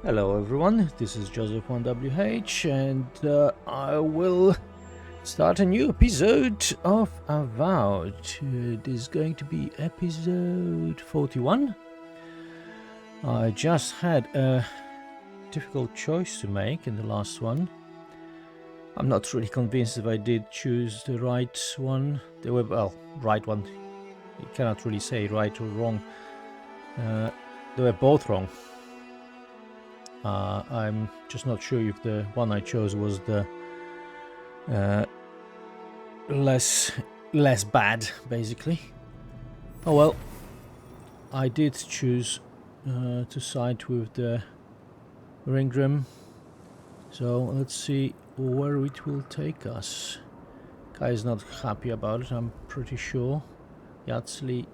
Hello everyone, this is Joseph1WH and I will start a new episode of Avowed. It is going to be episode 41. I just had a difficult choice to make in the last one. I'm not really convinced if I did choose the right one. They were, well, right one. You cannot really say right or wrong. They were both wrong. I'm just not sure if the one I chose was the less bad, basically. Oh well, I did choose to side with the Ryngrim, so let's see where it will take us. Guy is not happy about it, I'm pretty sure. Yatzli,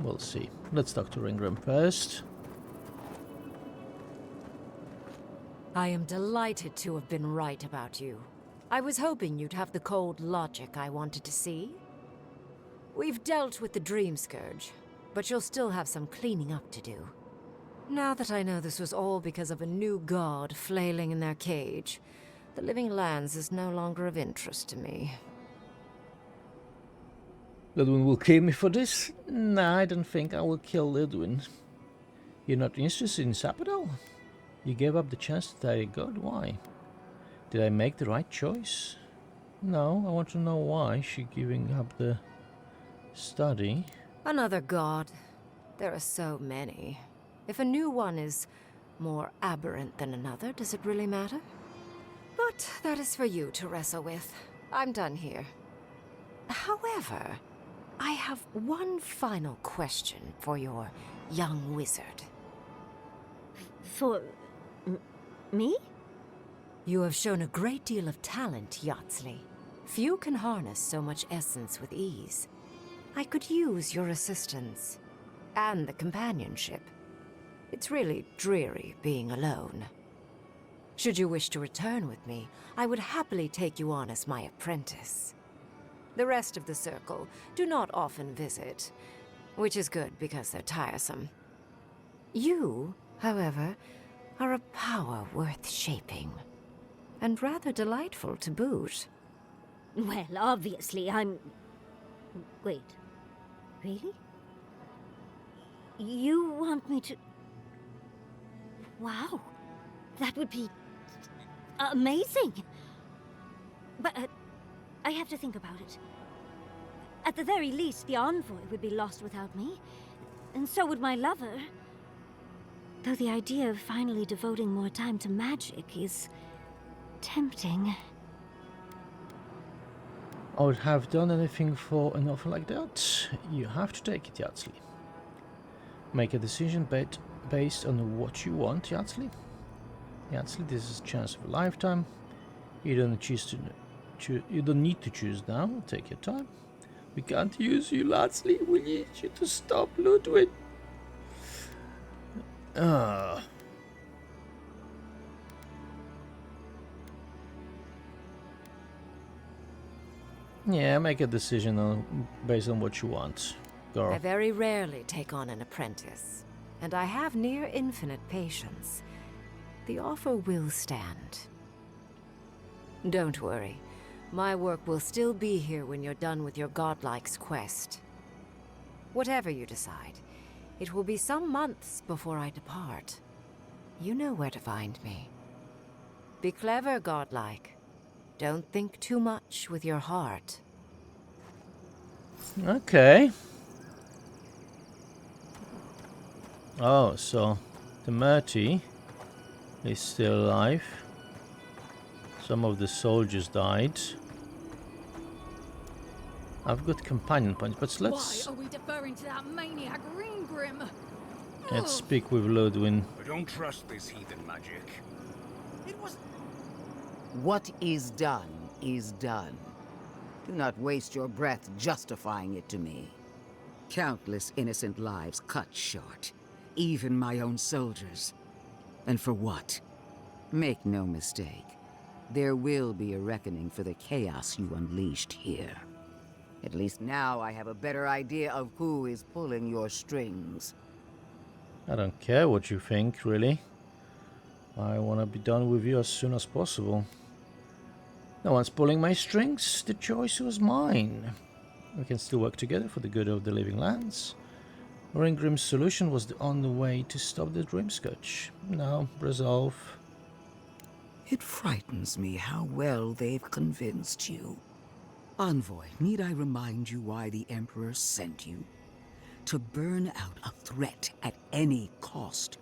we'll see. Let's talk to Ryngrim first. I am delighted to have been right about you. I was hoping you'd have the cold logic I wanted to see. We've dealt with the Dream Scourge, but you'll still have some cleaning up to do. Now that I know this was all because of a new god flailing in their cage, the Living Lands is no longer of interest to me. Lödwyn will kill me for this? Nah, I don't think I will kill Lödwyn. You're not interested in Sapadal? You gave up the chance to die a god? Why? Did I make the right choice? No, I want to know why she giving up the study. Another god. There are so many. If a new one is more aberrant than another, does it really matter? But that is for you to wrestle with. I'm done here. However, I have one final question for your young wizard. For... me? You have shown a great deal of talent, Yatzli. Few can harness so much essence with ease. I could use your assistance. And the companionship. It's really dreary being alone. Should you wish to return with me, I would happily take you on as my apprentice. The rest of the circle do not often visit, which is good because they're tiresome. You, however, are a power worth shaping. And rather delightful to boot. Well, obviously, I'm... Wait. Really? You want me to... Wow. That would be... amazing! But, I have to think about it. At the very least, the envoy would be lost without me. And so would my lover. Though the idea of finally devoting more time to magic is... tempting. I would have done anything for an offer like that. You have to take it, Yatzli. Make a decision based on what you want, Yatzli. Yatzli, this is a chance of a lifetime. You don't need to choose now. Take your time. We can't use you, Yatzli. We need you to stop Lödwyn. Yeah, make a decision based on what you want, girl. I very rarely take on an apprentice, and I have near infinite patience. The offer will stand. Don't worry. My work will still be here when you're done with your godlike's quest. Whatever you decide, it will be some months before I depart. You know where to find me. Be clever, godlike. Don't think too much with your heart. Okay. Oh, so the Martery is still alive. Some of the soldiers died. I've got companion points, but let's... Why are we deferring to that maniac Ryngrim? Let's speak with Lödwyn. I don't trust this heathen magic. It was... What is done is done. Do not waste your breath justifying it to me. Countless innocent lives cut short. Even my own soldiers. And for what? Make no mistake. There will be a reckoning for the chaos you unleashed here. At least now I have a better idea of who is pulling your strings. I don't care what you think, really. I want to be done with you as soon as possible. No one's pulling my strings. The choice was mine. We can still work together for the good of the living lands. Ryngrim's solution was the only way to stop the Dreamscotch. Now, resolve. It frightens me how well they've convinced you. Envoy, need I remind you why the Emperor sent you? To burn out a threat at any cost.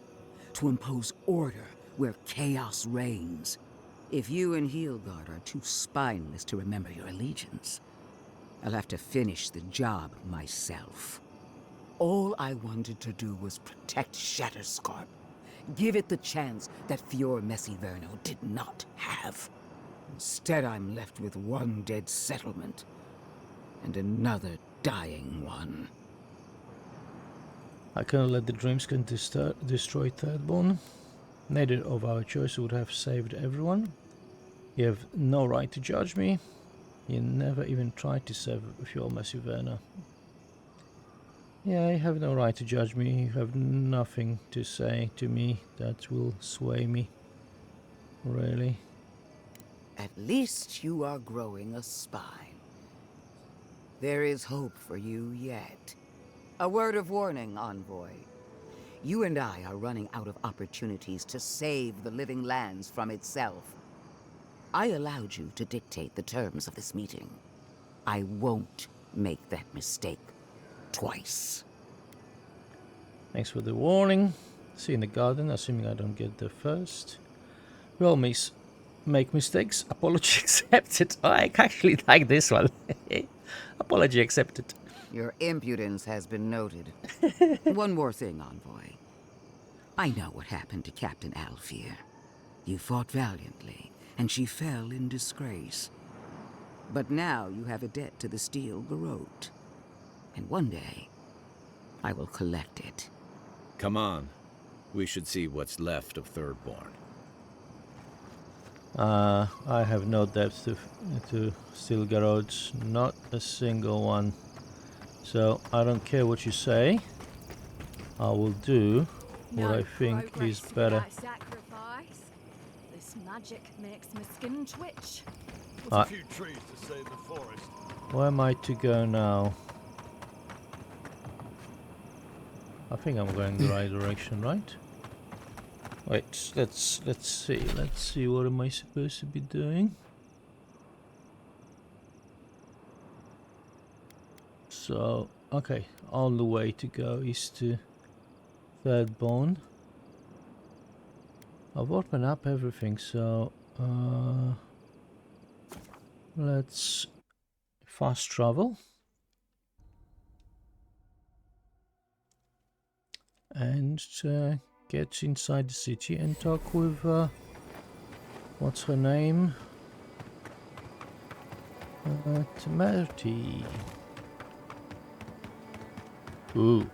To impose order where chaos reigns. If you and Heelguard are too spineless to remember your allegiance, I'll have to finish the job myself. All I wanted to do was protect Shatterscarp. Give it the chance that Fior Messiverno did not have. Instead, I'm left with one dead settlement. And another dying one. I cannot let the Dreamscotch destroy Thirdborn. Neither of our choices would have saved everyone. You have no right to judge me. You never even tried to save Fior Messiverno. Yeah, you have no right to judge me. You have nothing to say to me that will sway me. Really. At least you are growing a spine. There is hope for you yet. A word of warning, Envoy. You and I are running out of opportunities to save the living lands from itself. I allowed you to dictate the terms of this meeting. I won't make that mistake twice. Thanks for the warning. See you in the garden, assuming I don't get there first. We all make mistakes. Apology accepted. Oh, I actually like this one. Apology accepted. Your impudence has been noted. One more thing, Envoy. I know what happened to Captain Alfear. You fought valiantly, and she fell in disgrace. But now you have a debt to the Steel Garrote. And one day, I will collect it. Come on. We should see what's left of Thirdborn. I have no depth to Steel Garrotes. Not a single one. So I don't care what you say. I will do what I think is better. Sacrifice. This magic makes my skin twitch. A few trees to save the forest. Where am I to go now? I think I'm going the right direction, right? Wait, let's see. Let's see, what am I supposed to be doing? So, okay, all the way to go is to Thirdborn. I've opened up everything, so let's fast travel and get inside the city and talk with what's her name? Temerity. Ooh.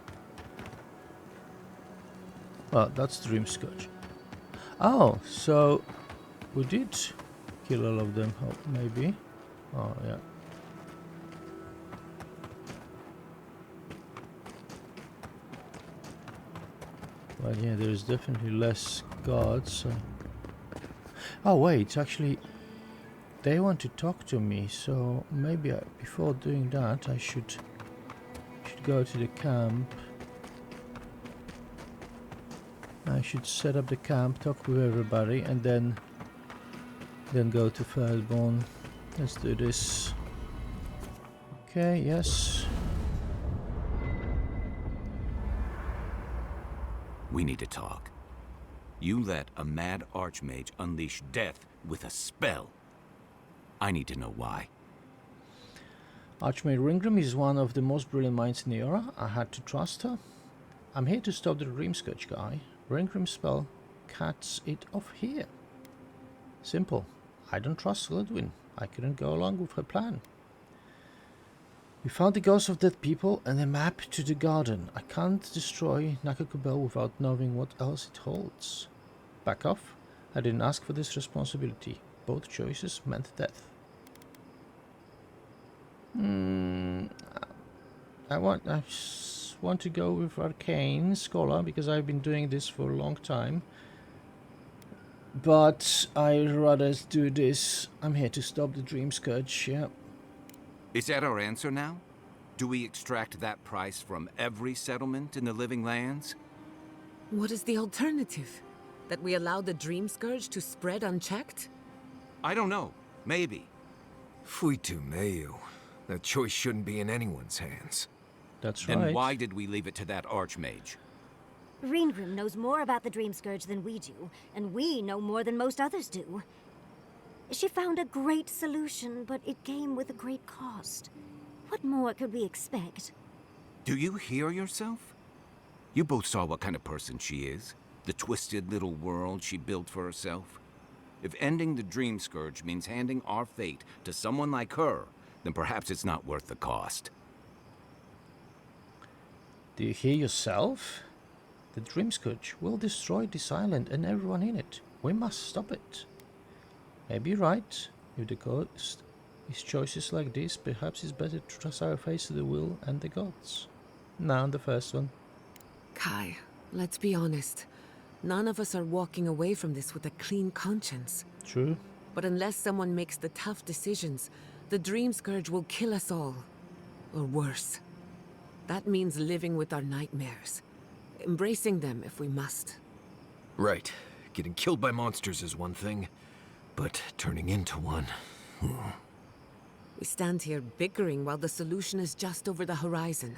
Well, that's Dreamscotch. Oh, so we did kill all of them, oh, maybe. Oh, yeah. But yeah, there's definitely less guards. Oh wait, actually, they want to talk to me, so maybe before doing that, I should go to the camp. I should set up the camp, talk with everybody, and then go to Thirdborn. Let's do this. Okay, yes. We need to talk. You let a mad archmage unleash death with a spell. I need to know why. Archmage Ryngrim is one of the most brilliant minds in the era. I had to trust her. I'm here to stop the Dreamscotch guy. Ryngrim's spell cuts it off here. Simple. I don't trust Lödwyn. I couldn't go along with her plan. We found the ghosts of dead people and a map to the garden. I can't destroy Nakakubel without knowing what else it holds. Back off. I didn't ask for this responsibility. Both choices meant death. I want to go with Arcane Scholar because I've been doing this for a long time. But I'd rather do this. I'm here to stop the Dream Scourge, yeah. Is that our answer now? Do we extract that price from every settlement in the Living Lands? What is the alternative? That we allow the Dream Scourge to spread unchecked? I don't know. Maybe. Fuitu Mayu. That choice shouldn't be in anyone's hands. That's Then right. why did we leave it to that Archmage? Ryngrim knows more about the Dream Scourge than we do, and we know more than most others do. She found a great solution, but it came with a great cost. What more could we expect? Do you hear yourself? You both saw what kind of person she is. The twisted little world she built for herself. If ending the Dream Scourge means handing our fate to someone like her, then perhaps it's not worth the cost. Do you hear yourself? The Dream Scourge will destroy this island and everyone in it. We must stop it. Maybe you're right. If the ghost is choices like this, perhaps it's better to trust our face to the will and the gods. Now the first one. Kai, let's be honest. None of us are walking away from this with a clean conscience. True. But unless someone makes the tough decisions, the Dream Scourge will kill us all. Or worse. That means living with our nightmares. Embracing them if we must. Right. Getting killed by monsters is one thing, but turning into one... We stand here bickering while the solution is just over the horizon.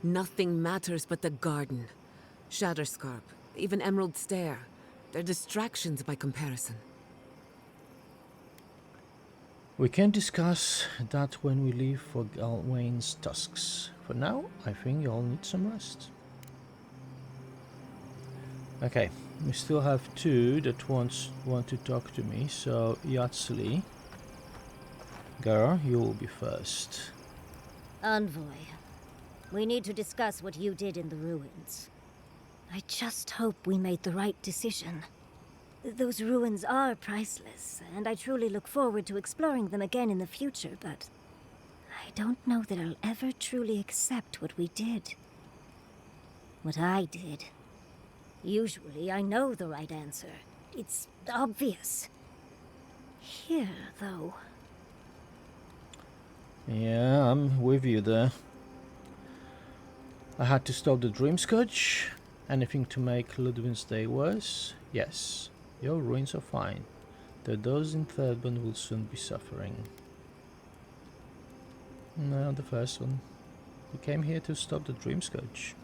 Nothing matters but the garden. Shatterscarp, even Emerald Stair. They're distractions by comparison. We can discuss that when we leave for Galawain's Tusks. For now, I think you all need some rest. Okay, we still have two that want to talk to me, so Yatzli. Girl, you will be first. Envoy, we need to discuss what you did in the ruins. I just hope we made the right decision. Those ruins are priceless, and I truly look forward to exploring them again in the future, but I don't know that I'll ever truly accept what we did. What I did. Usually I know the right answer. It's obvious. Here, though... Yeah, I'm with you there. I had to stop the Dream Scourge. Anything to make Lödwyn's day worse? Yes. Your ruins are fine. Though those in Thirdborn will soon be suffering. No, the first one. We came here to stop the Dream Scourge.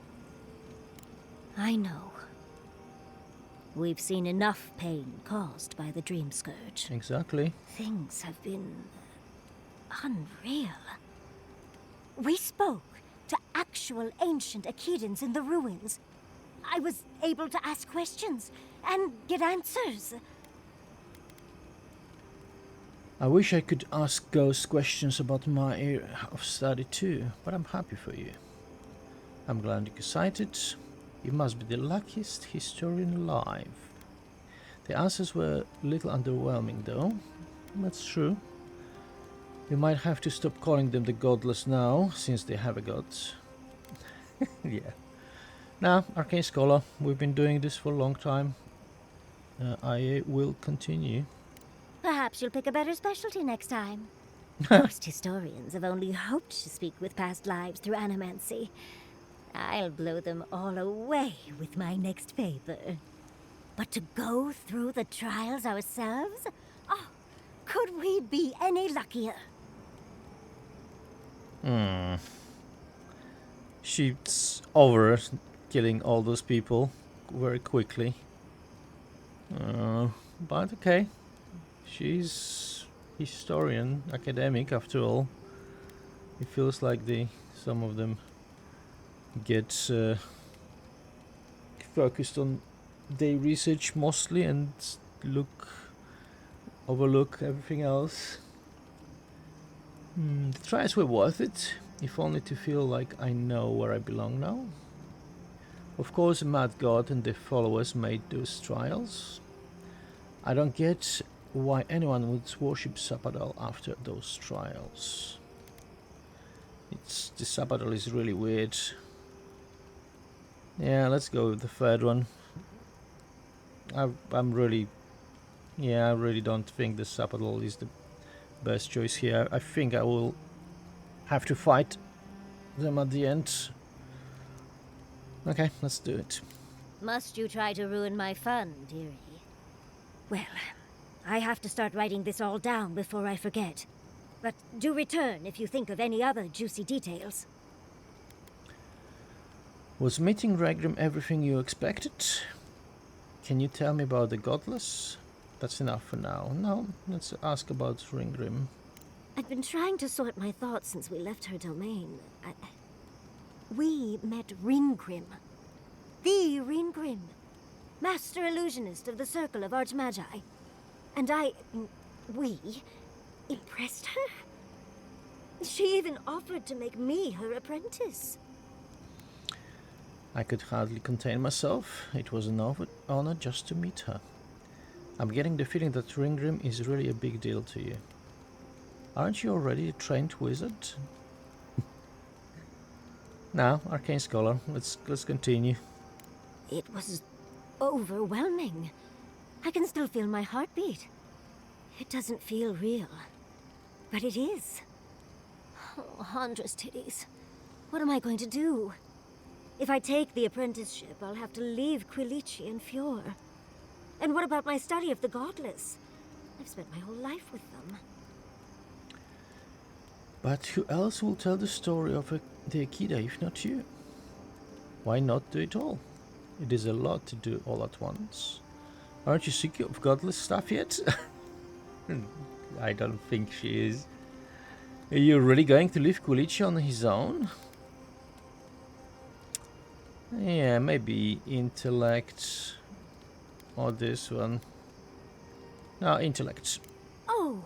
I know. We've seen enough pain caused by the Dream Scourge. Exactly. Things have been... unreal. We spoke to actual ancient Akedans in the ruins. I was able to ask questions and get answers. I wish I could ask ghost questions about my area of study too, but I'm happy for you. I'm glad you're excited. You must be the luckiest historian alive. The answers were a little underwhelming though. That's true. You might have to stop calling them the godless now, since they have a god. Yeah. Now, Arcane Scholar, we've been doing this for a long time. I will continue. Perhaps you'll pick a better specialty next time. Most historians have only hoped to speak with past lives through animancy. I'll blow them all away with my next paper. But to go through the trials ourselves? Oh, could we be any luckier? She's over killing all those people very quickly. But okay. She's historian, academic after all. It feels like some of them get focused on their research mostly and overlook everything else. The trials were worth it, if only to feel like I know where I belong now. Of course, a mad god and their followers made those trials. I don't get why anyone would worship Sapadal after those trials. The Sapadal is really weird. Yeah, let's go with the third one. I'm really Yeah, I really don't think the Sapadal is the best choice here. I think I will have to fight them at the end. Okay, let's do it. Must you try to ruin my fun, dearie? Well, I have to start writing this all down before I forget. But do return if you think of any other juicy details. Was meeting Ryngrim everything you expected? Can you tell me about the Godless? That's enough for now. Now, let's ask about Ryngrim. I've been trying to sort my thoughts since we left her domain. We met Ryngrim. The Ryngrim. Master illusionist of the Circle of Archmagi. And we impressed her? She even offered to make me her apprentice. I could hardly contain myself. It was an honor just to meet her. I'm getting the feeling that Ryngrim is really a big deal to you. Aren't you already a trained wizard? Now, Arcane Scholar, let's continue. It was overwhelming. I can still feel my heartbeat. It doesn't feel real, but it is. Oh, Handra's titties. What am I going to do? If I take the apprenticeship, I'll have to leave Quilici and Fjord. And what about my study of the Godless? I've spent my whole life with them. But who else will tell the story of the Akida if not you? Why not do it all? It is a lot to do all at once. Aren't you sick of Godless stuff yet? I don't think she is. Are you really going to leave Quilici on his own? Yeah, maybe intellect or this one. No, intellect. Oh,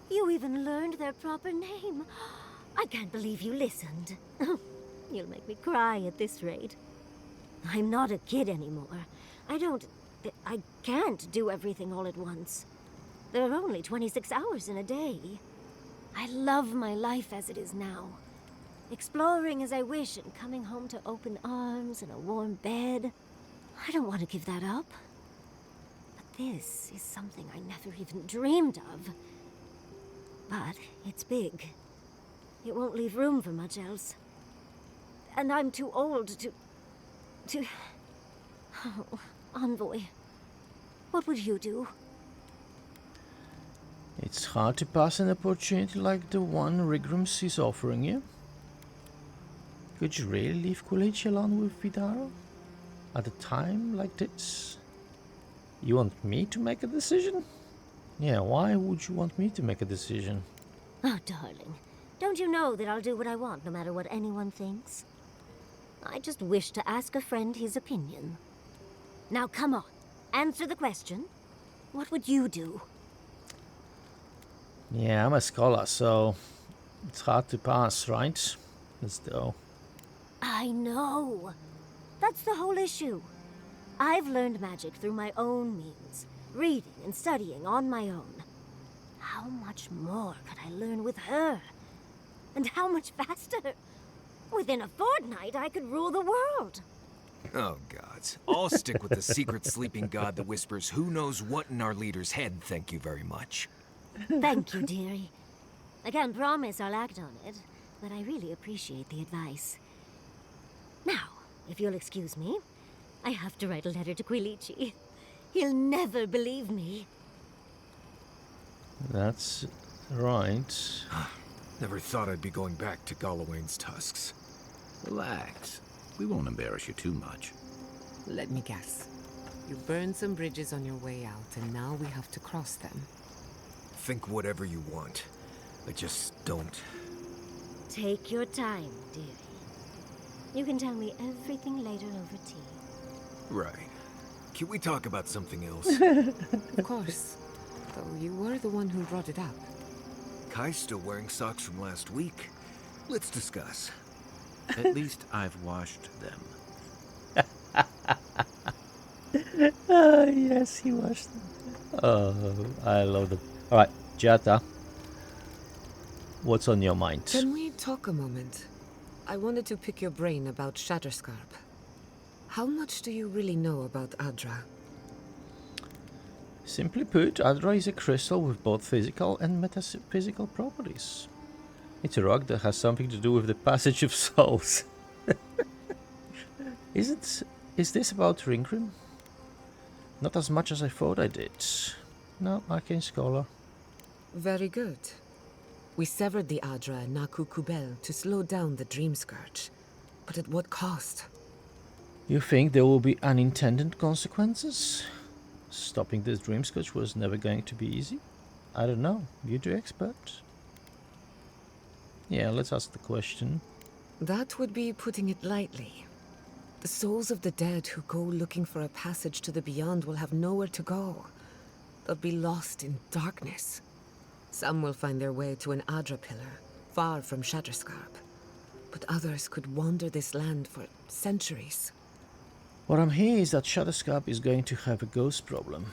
you even learned their proper name. I can't believe you listened. You'll make me cry at this rate. I'm not a kid anymore. I can't do everything all at once. There are only 26 hours in a day. I love my life as it is now. Exploring as I wish and coming home to open arms and a warm bed. I don't want to give that up. But this is something I never even dreamed of. But it's big. It won't leave room for much else. And I'm too old to... Oh, Envoy. What would you do? It's hard to pass an opportunity like the one Ryngrim is offering you. Could you really leave Quilici alone with Vidaro? At a time like this? You want me to make a decision? Yeah, why would you want me to make a decision? Oh, darling. Don't you know that I'll do what I want no matter what anyone thinks? I just wish to ask a friend his opinion. Now come on, answer the question. What would you do? Yeah, I'm a scholar, so it's hard to pass, right? Let's go. I know. That's the whole issue. I've learned magic through my own means, reading and studying on my own. How much more could I learn with her? And how much faster? Within a fortnight, I could rule the world. Oh, gods. I'll stick with the secret sleeping god that whispers who knows what in our leader's head, thank you very much. Thank you, dearie. I can't promise I'll act on it, but I really appreciate the advice. Now, if you'll excuse me, I have to write a letter to Quilici. He'll never believe me. That's right. Never thought I'd be going back to Galawain's Tusks. Relax. We won't embarrass you too much. Let me guess. You burned some bridges on your way out, and now we have to cross them. Think whatever you want. I just don't. Take your time, dearie. You can tell me everything later over tea. Right. Can we talk about something else? Of course. Though you were the one who brought it up. Kai's still wearing socks from last week. Let's discuss. At least I've washed them. Yes, he washed them. Oh, I love them. Alright, Giatta. What's on your mind? Can we talk a moment? I wanted to pick your brain about Shatterscarp. How much do you really know about Adra? Simply put, Adra is a crystal with both physical and metaphysical properties. It's a rock that has something to do with the passage of souls. Is this about Ryngrim? Not as much as I thought I did. No, arcane scholar. Very good. We severed the Adra and Naku Kubel to slow down the Dream Scourge. But at what cost? You think there will be unintended consequences? Stopping this Dream Scourge was never going to be easy? I don't know. You're the expert. Yeah, let's ask the question. That would be putting it lightly. The souls of the dead who go looking for a passage to the beyond will have nowhere to go. They'll be lost in darkness. Some will find their way to an Adra pillar, far from Shatterscarp. But others could wander this land for centuries. What I'm hearing is that Shatterscarp is going to have a ghost problem.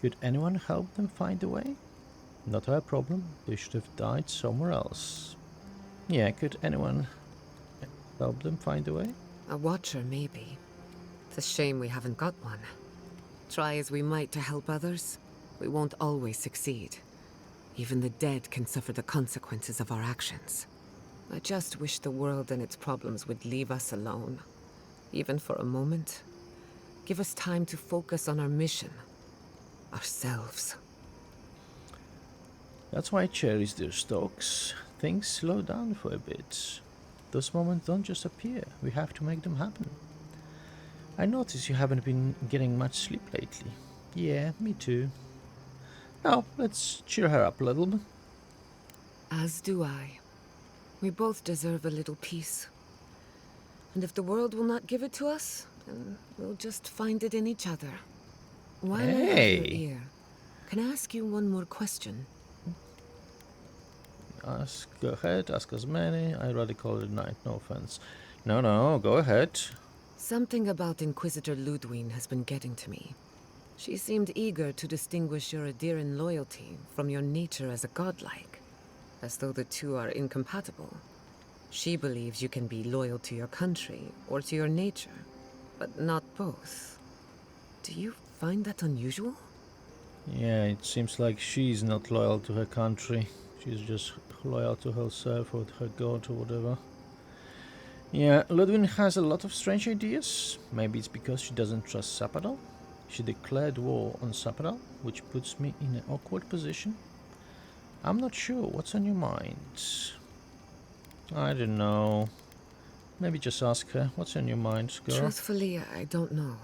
Could anyone help them find a way? Not our problem. They should have died somewhere else. Yeah, could anyone help them find a way? A watcher, maybe. It's a shame we haven't got one. Try as we might to help others, we won't always succeed. Even the dead can suffer the consequences of our actions. I just wish the world and its problems would leave us alone. Even for a moment. Give us time to focus on our mission. Ourselves. That's why I cherish their stalks. Things slow down for a bit. Those moments don't just appear. We have to make them happen. I notice you haven't been getting much sleep lately. Yeah, me too. Now, let's cheer her up a little bit. As do I. We both deserve a little peace. And if the world will not give it to us, then we'll just find it in each other. While I have your ear, can I ask you one more question? Go ahead, ask as many. I'd rather call it a night, no offense. No, go ahead. Something about Inquisitor Lödwyn has been getting to me. She seemed eager to distinguish your Adiran loyalty from your nature as a godlike, as though the two are incompatible. She believes you can be loyal to your country or to your nature, but not both. Do you find that unusual? Yeah, it seems like she's not loyal to her country. She's just loyal to herself or her god or whatever. Yeah, Lödwyn has a lot of strange ideas. Maybe it's because she doesn't trust Sapadal. She declared war on Sapadal, which puts me in an awkward position. I'm not sure. What's on your mind? I don't know. Maybe just ask her. What's on your mind, girl? Truthfully, I don't know.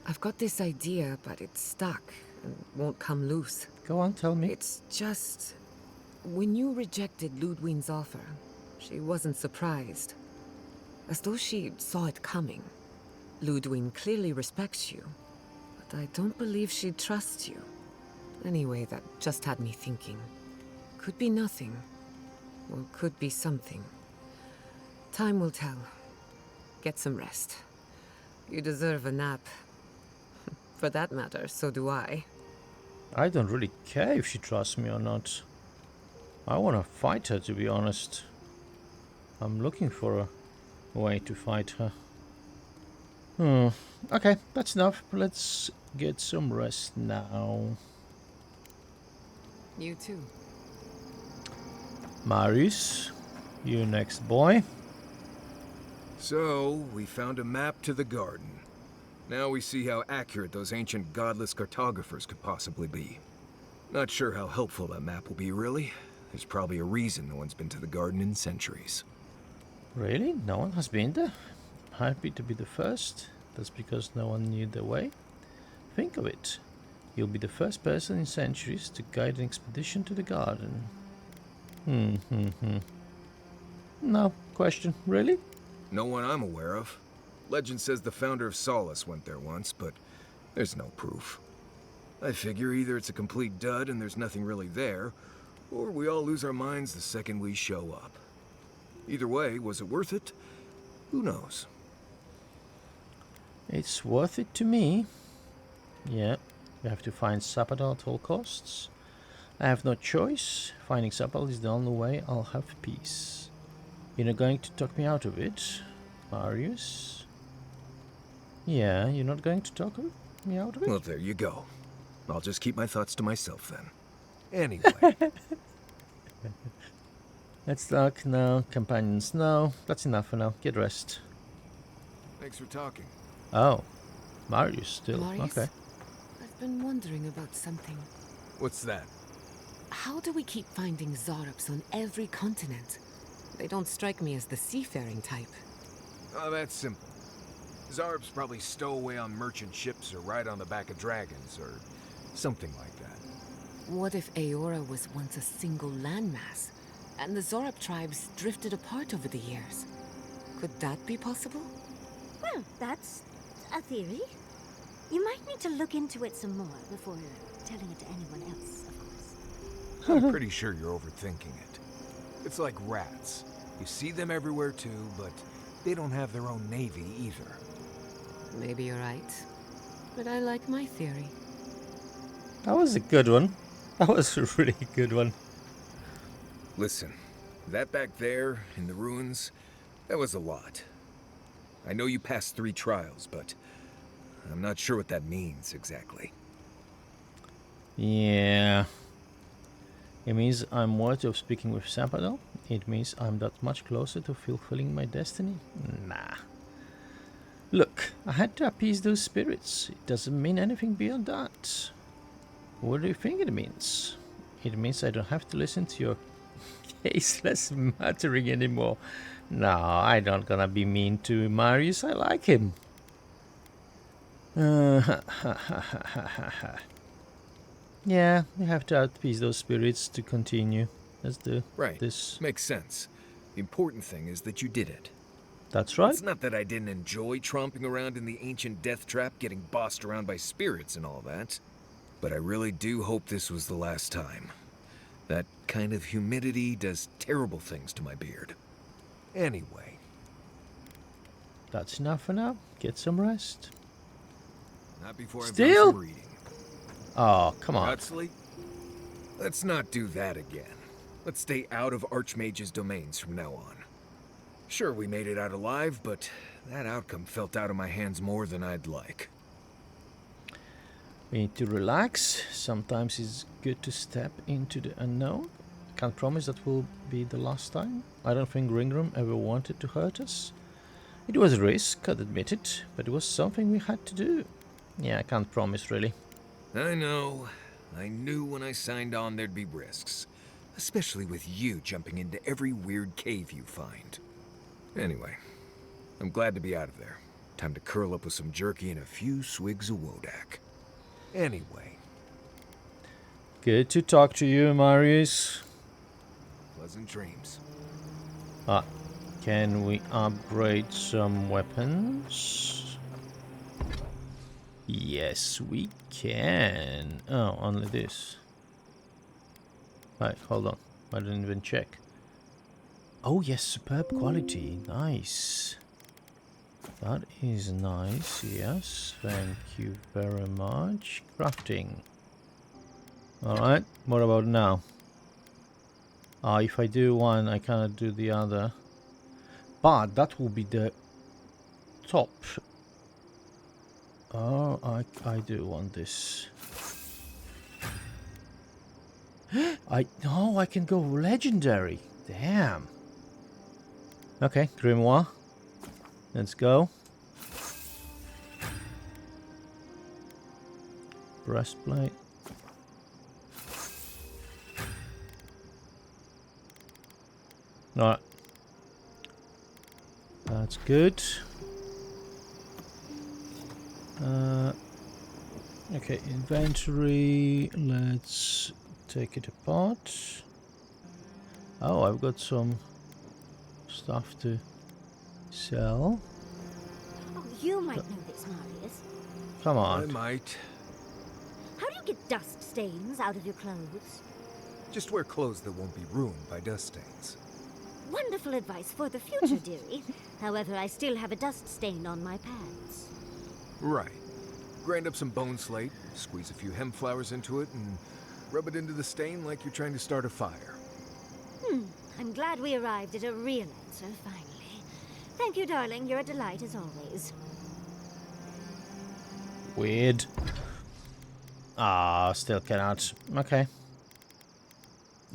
I've got this idea, but it's stuck and won't come loose. Go on, tell me. It's just... When you rejected Lödwyn's offer, she wasn't surprised. As though she saw it coming. Lödwyn clearly respects you, but I don't believe she trusts you. Anyway, that just had me thinking. Could be nothing, or could be something. Time will tell. Get some rest. You deserve a nap. For that matter, so do I. I don't really care if she trusts me or not. I want to fight her, to be honest. I'm looking for a way to fight her. Okay, that's enough. Let's get some rest now. You too. Marius, you next, boy. So, we found a map to the garden. Now we see how accurate those ancient godless cartographers could possibly be. Not sure how helpful that map will be, really. There's probably a reason no one's been to the garden in centuries. Really? No one has been there? Happy to be the first. That's because no one knew the way. Think of it. You'll be the first person in centuries to guide an expedition to the garden. No question. Really? No one I'm aware of. Legend says the founder of Solace went there once, but there's no proof. I figure either it's a complete dud and there's nothing really there, or we all lose our minds the second we show up. Either way, was it worth it? Who knows? It's worth it to me. Yeah, we have to find Sapadal at all costs. I have no choice. Finding Sapadal is the only way I'll have peace. You're not going to talk me out of it, Marius? Yeah, you're not going to talk me out of it? Well, there you go. I'll just keep my thoughts to myself then. Anyway. Let's talk now. Companions, no. That's enough for now. Get rest. Thanks for talking. Oh. Marius still. Marius? Okay. I've been wondering about something. What's that? How do we keep finding Xaurips on every continent? They don't strike me as the seafaring type. Oh, that's simple. Xaurips probably stow away on merchant ships or ride on the back of dragons or something like that. What if Eora was once a single landmass, and the Xaurip tribes drifted apart over the years? Could that be possible? Well, that's a theory. You might need to look into it some more before telling it to anyone else, of course. I'm pretty sure you're overthinking it. It's like rats. You see them everywhere too, but they don't have their own navy either. Maybe you're right. But I like my theory. That was a good one. That was a really good one. Listen, that back there in the ruins, that was a lot. I know you passed 3 trials, but I'm not sure what that means exactly. Yeah. It means I'm worthy of speaking with Sapadal. It means I'm that much closer to fulfilling my destiny. Nah. Look, I had to appease those spirits. It doesn't mean anything beyond that. What do you think it means? It means I don't have to listen to your caseless muttering anymore. No, I don't gonna be mean to Marius. I like him. Yeah, we have to appease those spirits to continue. Let's do this. Makes sense. The important thing is that you did it. That's right. It's not that I didn't enjoy tromping around in the ancient death trap, getting bossed around by spirits and all that. But I really do hope this was the last time. That kind of humidity does terrible things to my beard. Anyway. That's enough for now. Get some rest. Not before I've Still? done some reading. Oh, come on. Yatzli, let's not do that again. Let's stay out of Archmage's domains from now on. Sure, we made it out alive, but that outcome felt out of my hands more than I'd like. We need to relax. Sometimes it's good to step into the unknown. Can't promise that will be the last time. I don't think Ryngrim ever wanted to hurt us. It was a risk, I'd admit it, but it was something we had to do. Yeah, I can't promise, really. I know. I knew when I signed on there'd be risks. Especially with you jumping into every weird cave you find. Anyway, I'm glad to be out of there. Time to curl up with some jerky and a few swigs of Wodak. Anyway. Good to talk to you, Marius. Pleasant dreams. Can we upgrade some weapons? Yes, we can. Oh, only this. Right, hold on. I didn't even check. Oh yes, superb quality. Nice. That is nice. Yes, thank you very much. Crafting. Alright, what about now? If I do one, I cannot do the other. But that will be the top. Oh, I do want this. I can go legendary. Damn. Okay, Grimoire. Let's go. Breastplate. Alright. That's good. Okay, inventory. Let's take it apart. Oh, I've got some stuff to sell. Oh, you might know this, Marius. Come on. I might. How do you get dust stains out of your clothes? Just wear clothes that won't be ruined by dust stains. Wonderful advice for the future, dearie. However, I still have a dust stain on my pants. Right. Grind up some bone slate, squeeze a few hemp flowers into it, and rub it into the stain like you're trying to start a fire. I'm glad we arrived at a real answer, finally. Thank you, darling. You're a delight as always. Weird. Ah, still cannot. Okay.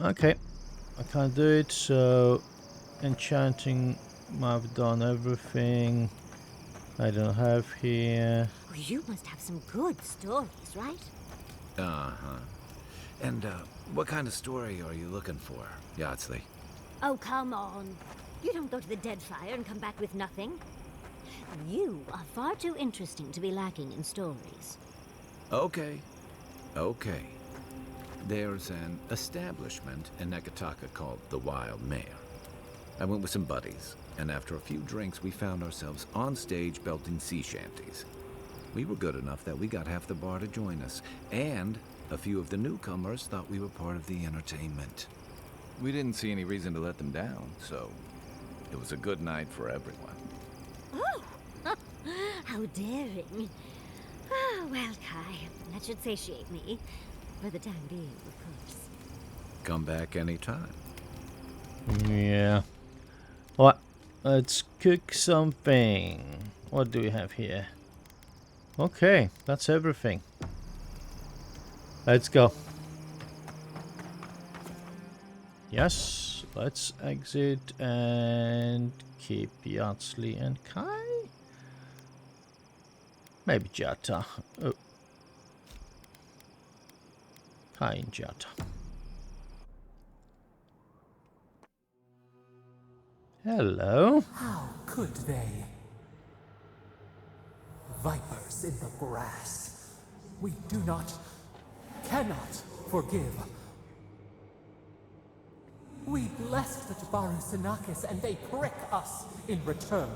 Okay. I can't do it, so... Enchanting, I've done everything. I don't have here. Well, you must have some good stories, right? Uh-huh. And, what kind of story are you looking for, Yatzli? Oh, come on. You don't go to the Deadfire and come back with nothing. You are far too interesting to be lacking in stories. Okay. Okay. There's an establishment in Nekataka called the Wild Mare. I went with some buddies, and after a few drinks, we found ourselves on stage belting sea shanties. We were good enough that we got half the bar to join us, and a few of the newcomers thought we were part of the entertainment. We didn't see any reason to let them down, so it was a good night for everyone. Oh, how daring. Ah, well, Kai, that should satiate me. For the time being, of course. Come back anytime. Yeah. What? Let's cook something. What do we have here? Okay, that's everything. Let's go. Yes, let's exit and keep Yatzli and Kai. Maybe Giatta. Oh. Kai and Giatta. Hello. How could they? Vipers in the grass. We do not, cannot forgive. We blessed the Tabaru Sanakis and they prick us in return.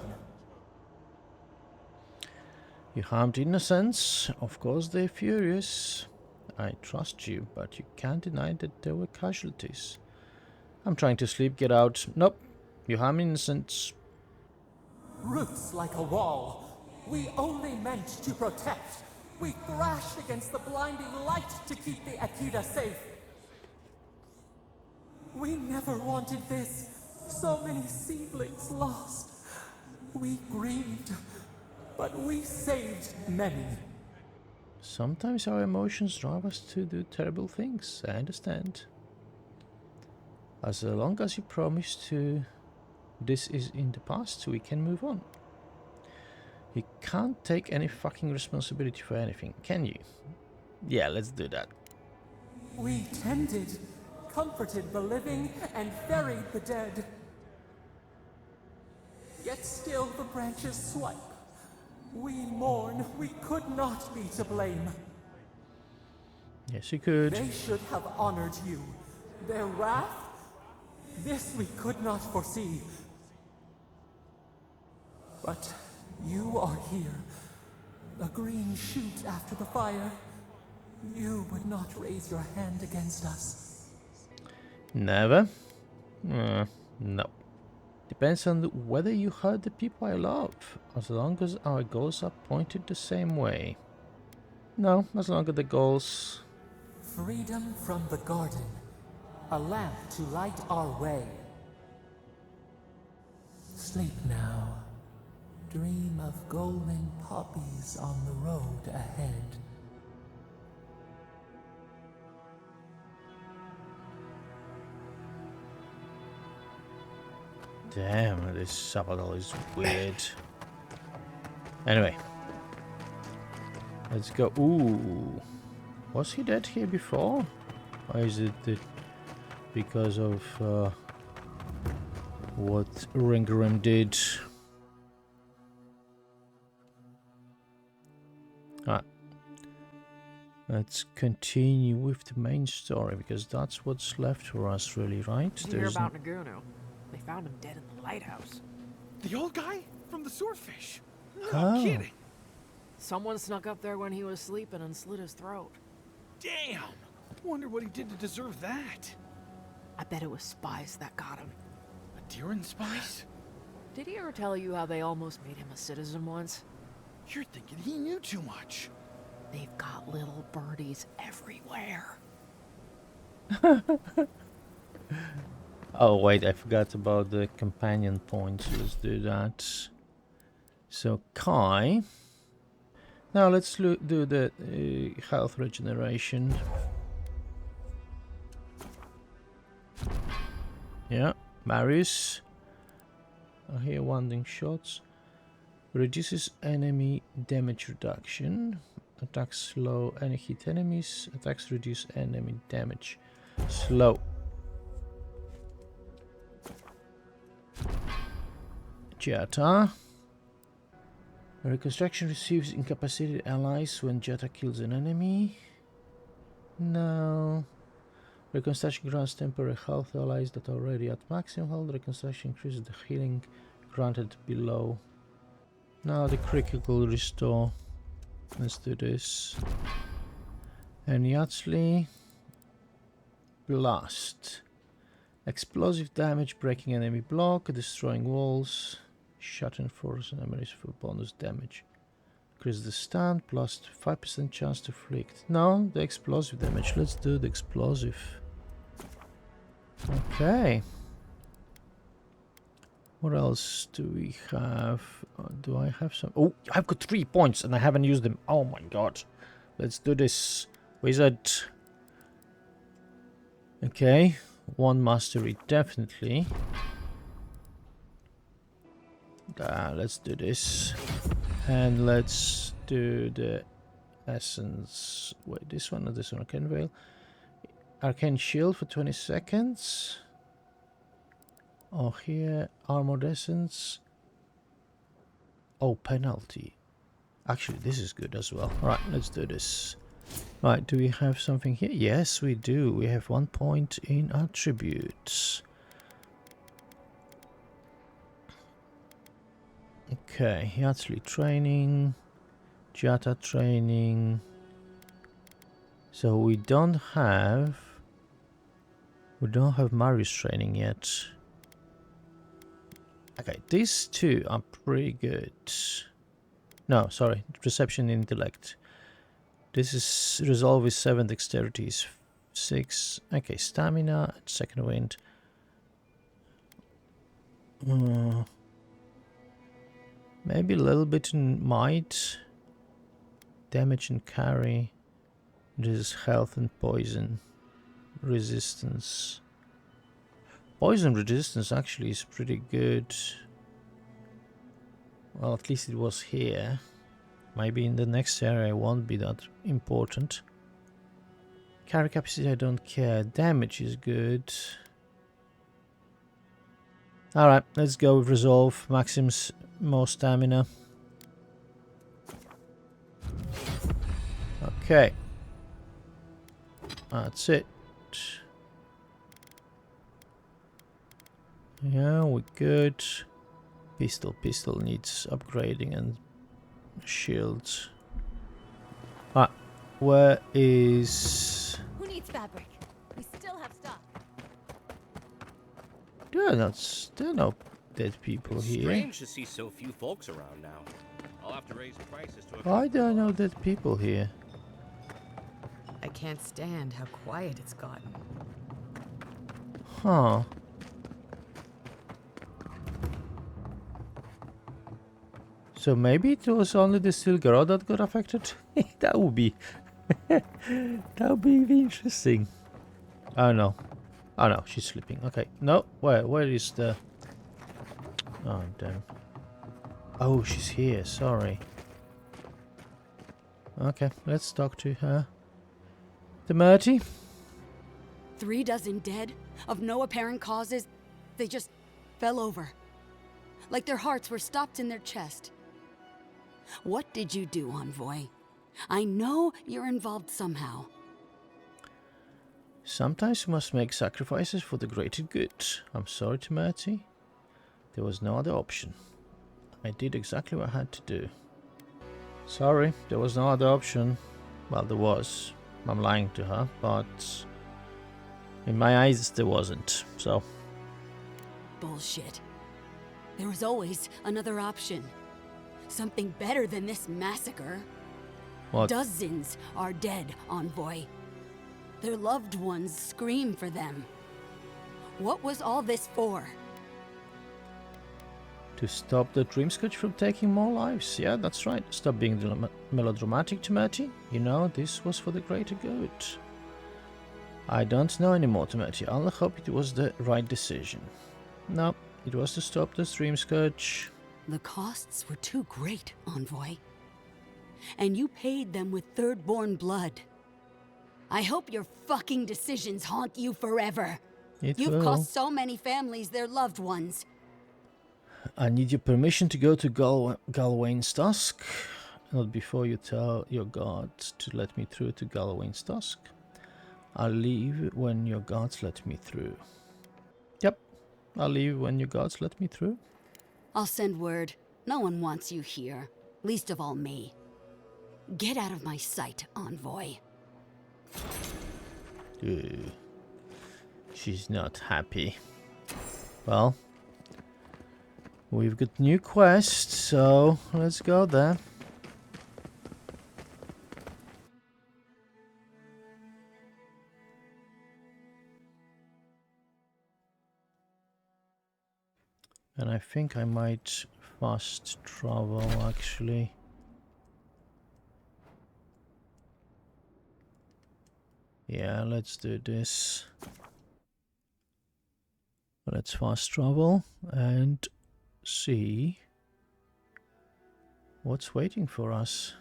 You harmed innocents. Of course they're furious. I trust you, but you can't deny that there were casualties. I'm trying to sleep, get out. Nope. You harm innocents. Roots like a wall. We only meant to protect. We thrashed against the blinding light to keep the Akita safe. We never wanted this. So many seedlings lost. We grieved, but we saved many. Sometimes our emotions drive us to do terrible things. I understand. As long as you promise to... This is in the past, we can move on. You can't take any fucking responsibility for anything, can you? Yeah, let's do that. We tended, comforted the living, and buried the dead. Yet still the branches swipe. We mourn, we could not be to blame. Yes, you could. They should have honored you. Their wrath? This we could not foresee. But you are here. A green shoot after the fire. You would not raise your hand against us. Never? No. Depends on whether you hurt the people I love. As long as our goals are pointed the same way. No, as long as the goals... Freedom from the garden. A lamp to light our way. Sleep now. Dream of golden poppies on the road ahead. Damn, this Sapadal is weird. Anyway. Let's go. Ooh. Was he dead here before? Or is it because of what Ryngrim did? Let's continue with the main story, because that's what's left for us, really, right? Did you hear about Nagunu? They found him dead in the lighthouse. The old guy from the swordfish? No Oh. kidding. Someone snuck up there when he was sleeping and slit his throat. Damn. Wonder what he did to deserve that. I bet it was spies that got him. A Deeren spice? Did he ever tell you how they almost made him a citizen once? You're thinking he knew too much. They've got little birdies everywhere. Oh wait, I forgot about the companion points. Let's do that. So Kai, Now let's do the health regeneration. Yeah, Marius. I hear wanding shots. Reduces enemy damage reduction. Attacks slow any hit enemies. Attacks reduce enemy damage. Slow. Giatta. Reconstruction receives incapacitated allies when Giatta kills an enemy. No. Reconstruction grants temporary health to allies that are already at maximum health. Reconstruction increases the healing granted below. Now the critical restore. Let's do this. And Yatzli. Blast. Explosive damage, breaking enemy block, destroying walls, shattering force enemies for bonus damage. Increase the stun, plus 5% chance to flict. No, the explosive damage. Let's do the explosive. Okay. What else do we have? Do I have some? Oh, I've got 3 points and I haven't used them. Oh my god. Let's do this. Wizard. Okay. Wand Martery, definitely. Let's do this. And let's do the essence. Wait, this one or this one? Arcane Veil. Arcane Shield for 20 seconds. Oh, here, Armored Essence. Oh, penalty. Actually, this is good as well. Alright, let's do this. Right, do we have something here? Yes, we do. We have 1 point in attributes. Okay, Yatzli training, Giatta training. So we don't have Marius training yet. Okay, these two are pretty good. No, sorry, Perception and Intellect. This is Resolve is 7, Dexterity is 6. Okay, Stamina, Second Wind. Maybe a little bit in Might. Damage and Carry. This is Health and Poison. Resistance. Poison resistance actually is pretty good. Well, at least it was here. Maybe in the next area it won't be that important. Carry capacity, I don't care. Damage is good. Alright, let's go with Resolve. Maxim's more stamina. Okay. That's it. Yeah, we're good. Pistol needs upgrading and shields. Ah, where is... Who needs fabric? We still have stuff. There are no dead people It's here. strange to see so few folks around now. I'll have to raise prices to... Why there are no dead people here? I can't stand how quiet it's gotten. Huh. So maybe it was only the steel girl that got affected? That would be... that would be interesting. Oh no. Oh no, she's sleeping. Okay. No, where is the... Oh damn. Oh, she's here, sorry. Okay, let's talk to her. The Marty? 3 dozen dead, of no apparent causes. They just fell over. Like their hearts were stopped in their chest. What did you do, Envoy? I know you're involved somehow. Sometimes you must make sacrifices for the greater good. I'm sorry, Marty. There was no other option. I did exactly what I had to do. Sorry, there was no other option. Well, there was. I'm lying to her, but in my eyes there wasn't, so... Bullshit. There was always another option. Something better than this massacre. What? Dozens are dead, Envoy. Their loved ones scream for them. What was all this for? To stop the Dream Scourge from taking more lives. Yeah, that's right. Stop being melodramatic, Timothy. You know, this was for the greater good. I don't know anymore, Timothy. I'll hope it was the right decision. No, it was to stop the Dream Scourge. The costs were too great, Envoy. And you paid them with Thirdborn blood. I hope your fucking decisions haunt you forever. You've cost so many families their loved ones. I need your permission to go to Galawain's Tusk. Not before you tell your gods to let me through to Galawain's Tusk. I'll leave when your gods let me through. Yep, I'll leave when your gods let me through. I'll send word. No one wants you here. Least of all me. Get out of my sight, Envoy. She's not happy. Well, we've got new quests, so let's go there. And I think I might fast travel actually. Yeah, let's do this. Let's fast travel and see what's waiting for us.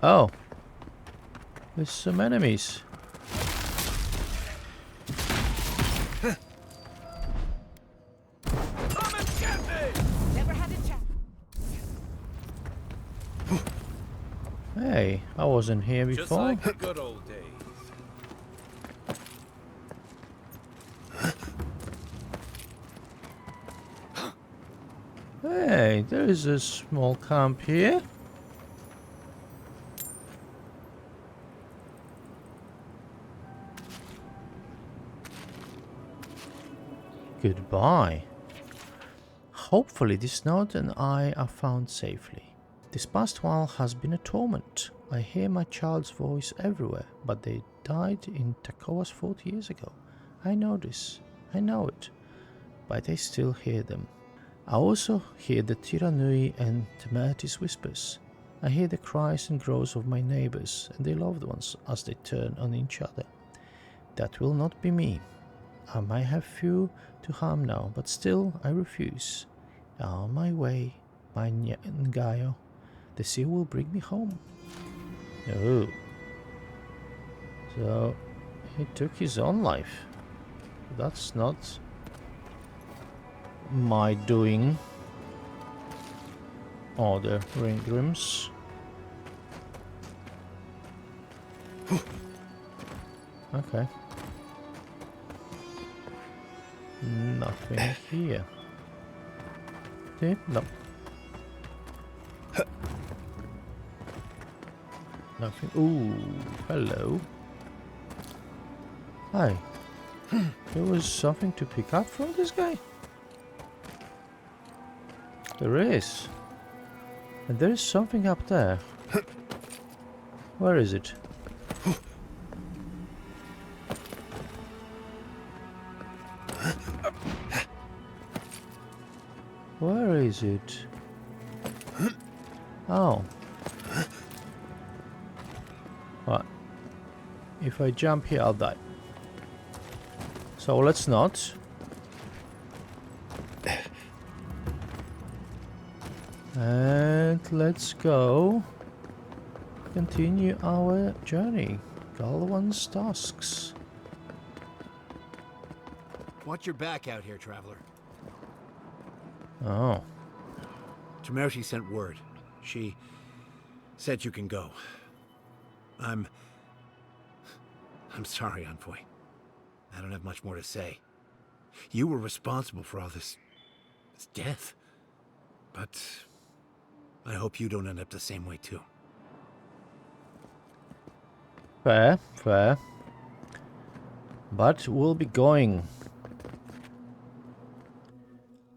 Oh, there's some enemies. Hey, I wasn't here before. Just like the good old days. Hey, there is a small camp here. Goodbye. Hopefully this note and I are found safely. This past while has been a torment. I hear my child's voice everywhere, but they died in Takoas 40 years ago. I know this. I know it. But I still hear them. I also hear the Tiranui and Temerity's whispers. I hear the cries and groans of my neighbors and their loved ones as they turn on each other. That will not be me. I might have few to harm now, but still I refuse. On my way, my Ngayo. The sea will bring me home. Oh. So, he took his own life. That's not my doing. Oh, the Ryngrams. Okay. Nothing here. No. Nothing. Ooh, hello. Hi. There was something to pick up from this guy? There is. And there is something up there. Where is it? Where is it? Oh. What? If I jump here, I'll die. So let's not. And let's go. Continue our journey. Galawain's Tusks. Watch your back out here, traveler. Oh. Temerity sent word. She said you can go. I'm sorry, Envoy. I don't have much more to say. You were responsible for all this death. But I hope you don't end up the same way too. Fair, fair. But we'll be going.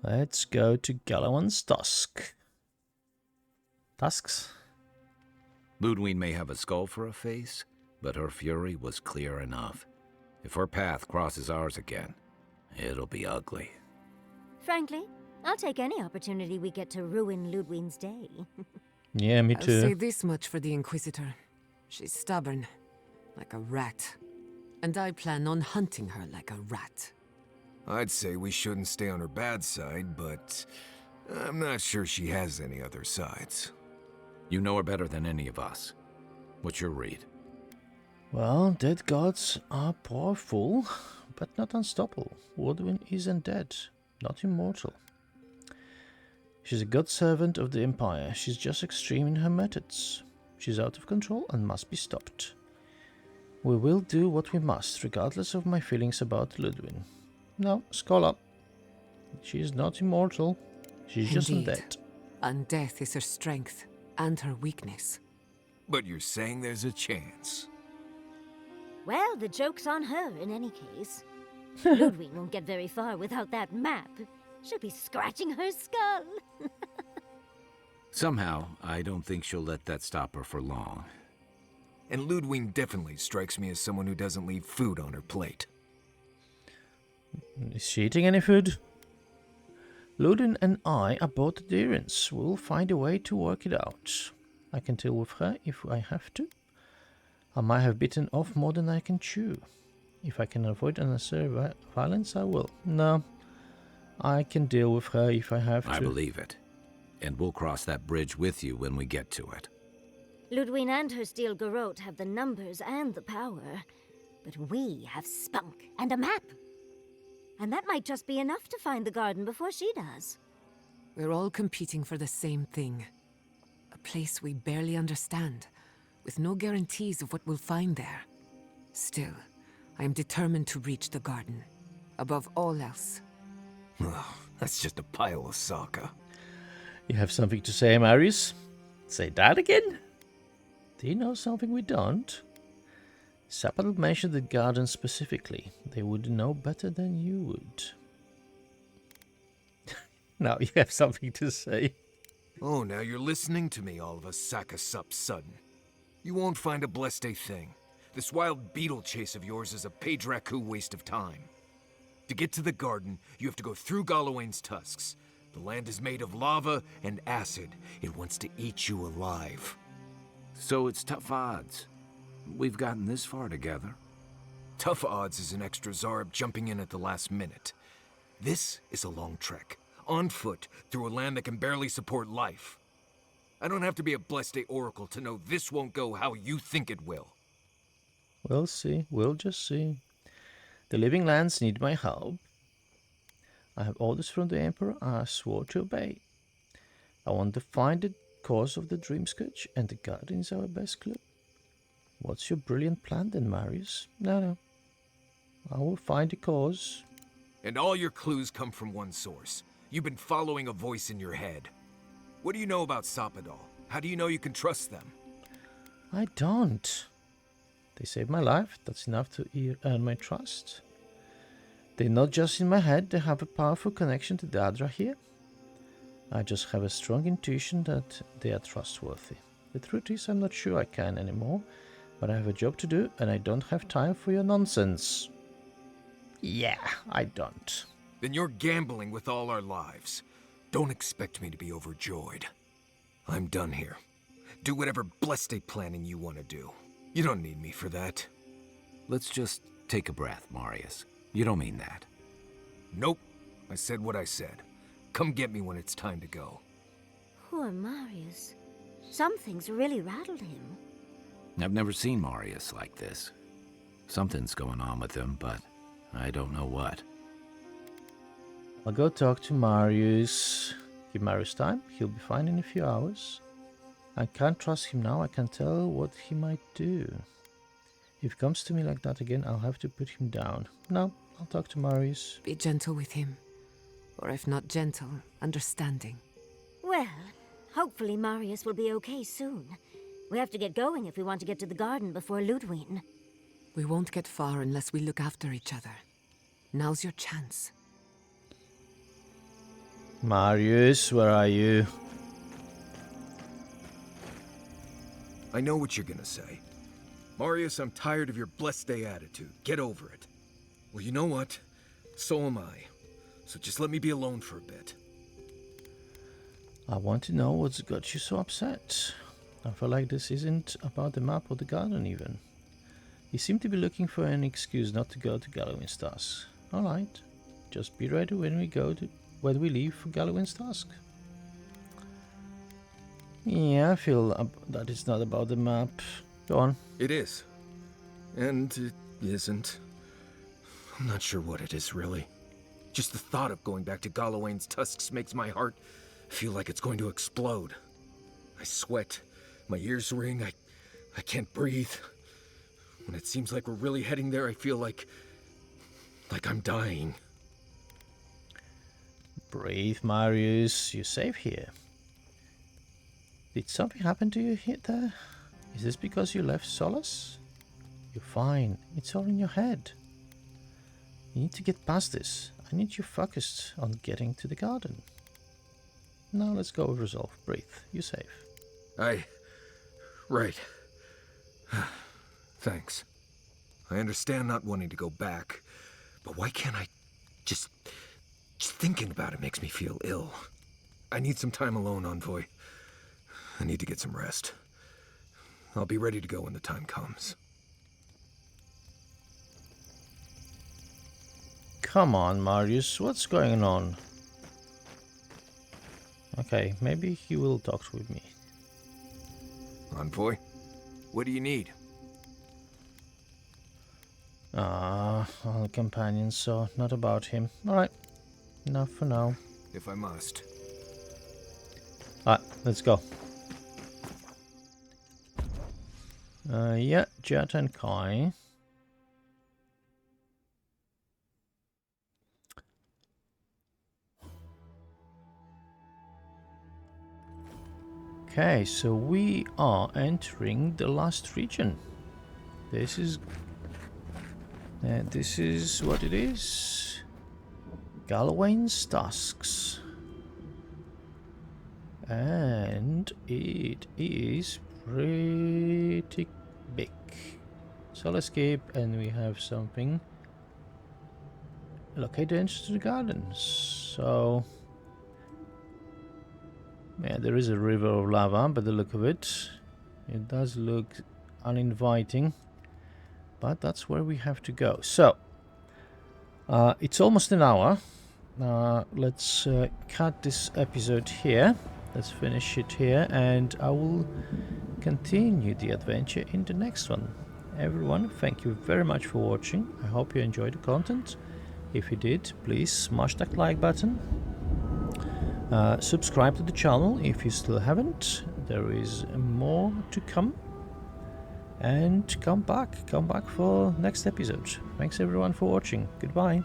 Let's go to Galawain's Tusks. Lödwyn may have a skull for a face, but her fury was clear enough. If her path crosses ours again, it'll be ugly. Frankly, I'll take any opportunity we get to ruin Lödwyn's day. Yeah, me too. I'll say this much for the Inquisitor. She's stubborn, like a rat. And I plan on hunting her like a rat. I'd say we shouldn't stay on her bad side, but I'm not sure she has any other sides. You know her better than any of us. What's your read? Well, dead gods are powerful, but not unstoppable. Lödwyn isn't dead, not immortal. She's a god servant of the Empire. She's just extreme in her methods. She's out of control and must be stopped. We will do what we must, regardless of my feelings about Lödwyn. No, scholar. She is not immortal. She's just undead. And death is her strength and her weakness. But you're saying there's a chance. Well, the joke's on her in any case. Lödwyn won't get very far without that map. She'll be scratching her skull. Somehow, I don't think she'll let that stop her for long. And Lödwyn definitely strikes me as someone who doesn't leave food on her plate. Is she eating any food? Lödwyn and I are both adherents. We'll find a way to work it out. I can deal with her if I have to. I might have bitten off more than I can chew. If I can avoid unnecessary violence, I will. No, I can deal with her if I have to. I believe it. And we'll cross that bridge with you when we get to it. Lödwyn and her steel garrote have the numbers and the power. But we have spunk and a map. And that might just be enough to find the garden before she does. We're all competing for the same thing. A place we barely understand, with no guarantees of what we'll find there. Still, I am determined to reach the garden, above all else. Oh, that's just a pile of soccer. You have something to say, Marius? Say that again? Do you know something we don't? Sapadal mentioned the garden specifically. They would know better than you would. Now you have something to say. Oh, now you're listening to me, all of a sack of sup sudden. You won't find a blessed a thing. This wild beetle chase of yours is a page-raku waste of time. To get to the garden, you have to go through Galawain's tusks. The land is made of lava and acid. It wants to eat you alive. So it's tough odds. We've gotten this far together. Tough odds is an extra Xaurip jumping in at the last minute. This is a long trek, on foot, through a land that can barely support life. I don't have to be a blessed oracle to know this won't go how you think it will. We'll see. We'll just see. The living lands need my help. I have orders from the Emperor I swore to obey. I want to find the cause of the dream scourge, and the garden is our best clue. What's your brilliant plan then, Marius? No. I will find the cause. And all your clues come from one source. You've been following a voice in your head. What do you know about Sapadal? How do you know you can trust them? I don't. They saved my life. That's enough to earn my trust. They're not just in my head. They have a powerful connection to the Adra here. I just have a strong intuition that they are trustworthy. The truth is, I'm not sure I can anymore. But I have a job to do, and I don't have time for your nonsense. Yeah, I don't. Then you're gambling with all our lives. Don't expect me to be overjoyed. I'm done here. Do whatever blessed planning you want to do. You don't need me for that. Let's just take a breath, Marius. You don't mean that. Nope. I said what I said. Come get me when it's time to go. Poor Marius. Something's really rattled him. I've never seen Marius like this. Something's going on with him, but I don't know what. I'll go talk to Marius. Give Marius time. He'll be fine in a few hours. I can't trust him now. I can tell what he might do. If he comes to me like that again, I'll have to put him down. No, I'll talk to Marius. Be gentle with him. Or if not gentle, understanding. Well, hopefully Marius will be okay soon. We have to get going if we want to get to the garden before Lödwyn. We won't get far unless we look after each other. Now's your chance. Marius, where are you? I know what you're gonna say. Marius, I'm tired of your blessed day attitude. Get over it. Well, you know what? So am I. So just let me be alone for a bit. I want to know what's got you so upset. I feel like this isn't about the map or the garden even. You seem to be looking for an excuse not to go to Galawain's Tusks. Alright, just be ready when we leave for Galawain's Tusks. Yeah, I feel that it's not about the map. Go on. It is. And it isn't. I'm not sure what it is, really. Just the thought of going back to Galawain's Tusks makes my heart feel like it's going to explode. I sweat. My ears ring. I can't breathe. When it seems like we're really heading there, I feel like I'm dying. Breathe, Marius. You're safe here. Did something happen to you here there? Is this because you left Solace? You're fine. It's all in your head. You need to get past this. I need you focused on getting to the garden. Now let's go with resolve. Breathe. You're safe. Right. Thanks. I understand not wanting to go back, but why can't I just thinking about it makes me feel ill. I need some time alone, Envoy. I need to get some rest. I'll be ready to go when the time comes. Come on, Marius. What's going on? Okay, maybe he will talk with me. Envoy, what do you need? All the companions, so not about him. Alright, enough for now. If I must. Alright, let's go. Yeah, Giatta and Kai. Okay, so we are entering the last region. This is what it is. Galawain's Tusks. And it is pretty big. So let's skip, and we have something. Locate the entrance to the gardens. So yeah, there is a river of lava by the look of it. It does look uninviting, but that's where we have to go. So it's almost an hour. Let's cut this episode here. Let's finish it here, and I will continue the adventure in the next one. Everyone, thank you very much for watching. I hope you enjoyed the content. If you did, please smash that like button. Subscribe to the channel if you still haven't. There is more to come. And come back for next episode. Thanks everyone for watching. Goodbye.